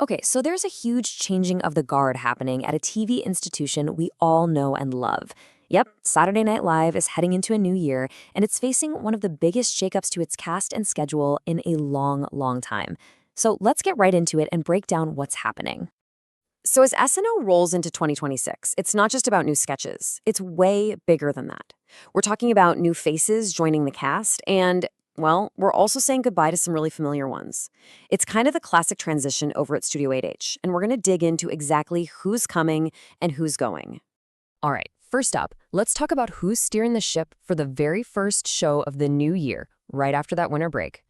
Okay, so there's a huge changing of the guard happening at a TV institution we all know and love. Yep, Saturday Night Live is heading into a new year, and it's facing one of the biggest shakeups to its cast and schedule in a long, long time. So let's get right into it and break down what's happening. So as SNL rolls into 2026, it's not just about new sketches. It's way bigger than that. We're talking about new faces joining the cast and, well, we're also saying goodbye to some really familiar ones. It's kind of the classic transition over at Studio 8H, and we're going to dig into exactly who's coming and who's going. All right, first up, let's talk about who's steering the ship for the very first show of the new year, right after that winter break.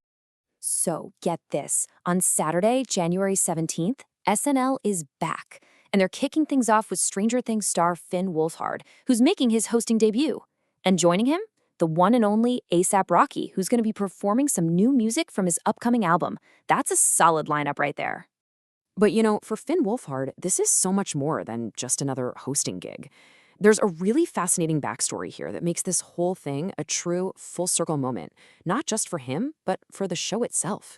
So, get this. On Saturday, January 17th, SNL is back, and they're kicking things off with Stranger Things star Finn Wolfhard, who's making his hosting debut. And joining him, the one and only A$AP Rocky, who's going to be performing some new music from his upcoming album. That's a solid lineup right there. But for Finn Wolfhard, this is so much more than just another hosting gig. There's a really fascinating backstory here that makes this whole thing a true full circle moment, not just for him, but for the show itself.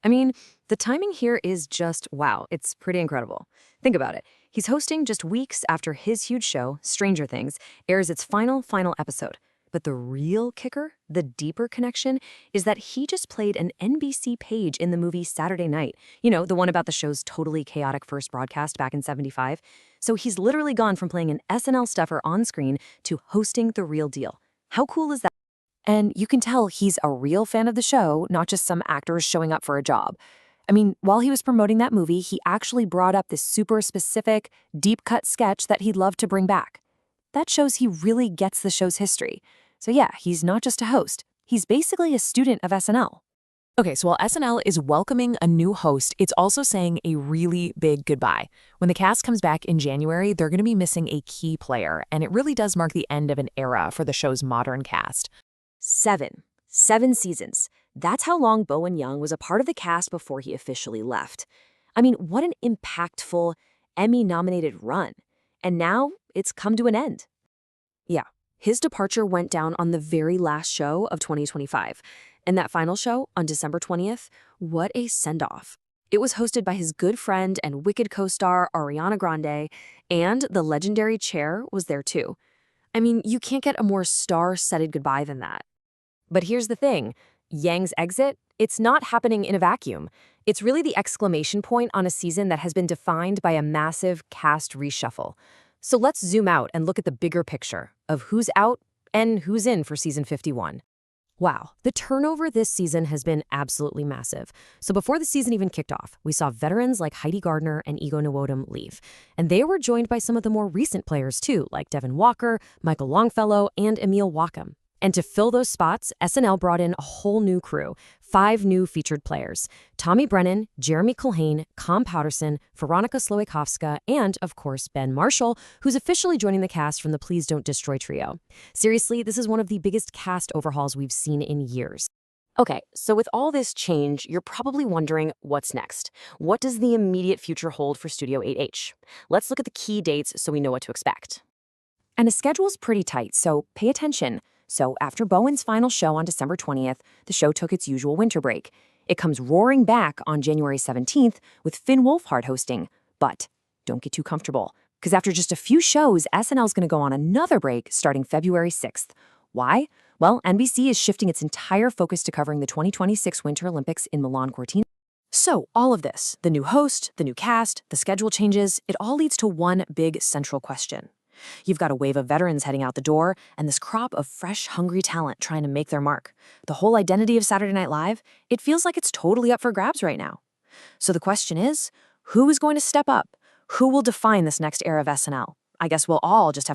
I mean, the timing here is just wow. It's pretty incredible. Think about it. He's hosting just weeks after his huge show, Stranger Things, airs its final episode. But the real kicker, the deeper connection, is that he just played an NBC page in the movie Saturday Night. The one about the show's totally chaotic first broadcast back in '75. So he's literally gone from playing an SNL stuffer on screen to hosting the real deal. How cool is that? And you can tell he's a real fan of the show, not just some actors showing up for a job. I mean, while he was promoting that movie, he actually brought up this super specific, deep-cut sketch that he'd love to bring back. That shows he really gets the show's history. So yeah, he's not just a host. He's basically a student of SNL. Okay, so while SNL is welcoming a new host, it's also saying a really big goodbye. When the cast comes back in January, they're going to be missing a key player, and it really does mark the end of an era for the show's modern cast. Seven seasons. That's how long Bowen Young was a part of the cast before he officially left. I mean, what an impactful, Emmy-nominated run. And now it's come to an end. Yeah, his departure went down on the very last show of 2025. And that final show, on December 20th, what a send-off. It was hosted by his good friend and Wicked co-star Ariana Grande, and the legendary Cher was there too. I mean, you can't get a more star-studded goodbye than that. But here's the thing. Yang's exit, it's not happening in a vacuum. It's really the exclamation point on a season that has been defined by a massive cast reshuffle. So let's zoom out and look at the bigger picture of who's out and who's in for season 51. Wow, the turnover this season has been absolutely massive. So before the season even kicked off, we saw veterans like Heidi Gardner and Ego Nwodim leave. And they were joined by some of the more recent players too, like Devin Walker, Michael Longfellow, and Emil Wacom. And to fill those spots, SNL brought in a whole new crew, 5 new featured players: Tommy Brennan, Jeremy Culhane, Com Powderson, Veronica Slowikowska, and, of course, Ben Marshall, who's officially joining the cast from the Please Don't Destroy trio. Seriously, this is one of the biggest cast overhauls we've seen in years. Okay, so with all this change, you're probably wondering what's next. What does the immediate future hold for Studio 8H? Let's look at the key dates so we know what to expect. And the schedule's pretty tight, so pay attention. So after Bowen's final show on December 20th, the show took its usual winter break. It comes roaring back on January 17th with Finn Wolfhard hosting. But don't get too comfortable, because after just a few shows, SNL's going to go on another break starting February 6th. Why? Well, NBC is shifting its entire focus to covering the 2026 Winter Olympics in Milan Cortina. So all of this, the new host, the new cast, the schedule changes, it all leads to one big central question. You've got a wave of veterans heading out the door, and this crop of fresh, hungry talent trying to make their mark. The whole identity of Saturday Night Live, it feels like it's totally up for grabs right now. So the question is, who is going to step up? Who will define this next era of SNL? I guess we'll all just have to